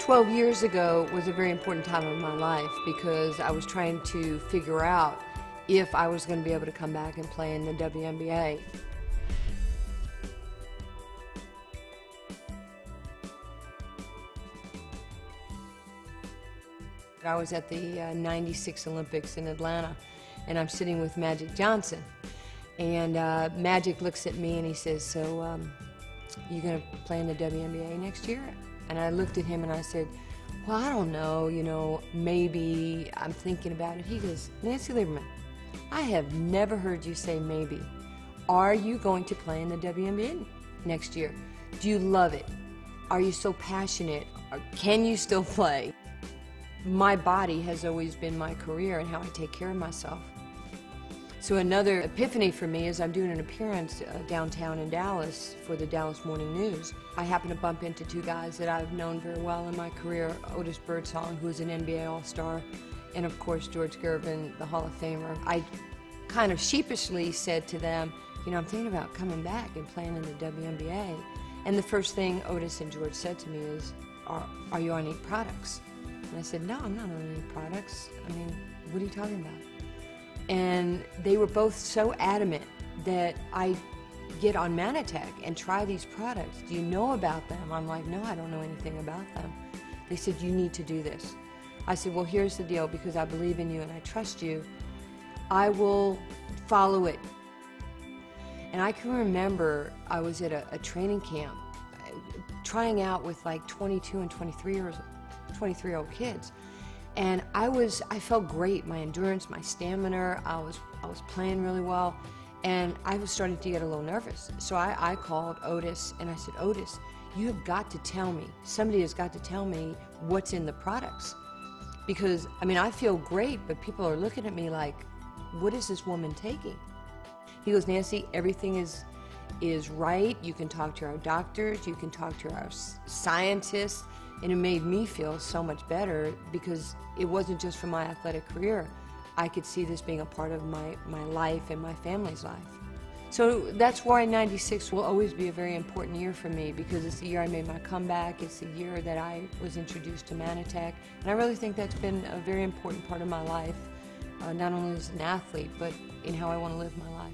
12 years ago was a very important time of my life because I was trying to figure out if I was going to be able to come back and play in the WNBA. I was at the '96 Olympics in Atlanta, and I'm sitting with Magic Johnson. And Magic looks at me and he says, "So, you going to play in the WNBA next year?" And I looked at him and I said, "Well, I don't know, maybe, I'm thinking about it." He goes, "Nancy Lieberman, I have never heard you say maybe. Are you going to play in the WNBA next year? Do you love it? Are you so passionate? Or can you still play?" My body has always been my career and how I take care of myself. So another epiphany for me is I'm doing an appearance downtown in Dallas for the Dallas Morning News. I happen to bump into two guys that I've known very well in my career, Otis Birdsong, who's an NBA All-Star, and of course George Gervin, the Hall of Famer. I kind of sheepishly said to them, "I'm thinking about coming back and playing in the WNBA." And the first thing Otis and George said to me is, are you on any products? And I said, "No, I'm not on any products. I mean, what are you talking about?" And they were both so adamant that I get on Mannatech and try these products. "Do you know about them?" I'm like, "No, I don't know anything about them." They said, "You need to do this." I said, "Well, here's the deal, because I believe in you and I trust you, I will follow it." And I can remember I was at a training camp trying out with like 22 and 23-year-old kids. And I felt great, my endurance, my stamina, I was playing really well, and I was starting to get a little nervous. So I called Otis and I said, "Otis, you have got to tell me, somebody has got to tell me what's in the products. Because, I feel great, but people are looking at me like, what is this woman taking?" He goes, "Nancy, everything is right. You can talk to our doctors, you can talk to our scientists." And it made me feel so much better because it wasn't just for my athletic career. I could see this being a part of my life and my family's life. So that's why '96 will always be a very important year for me, because it's the year I made my comeback. It's the year that I was introduced to Mannatech. And I really think that's been a very important part of my life, not only as an athlete, but in how I want to live my life.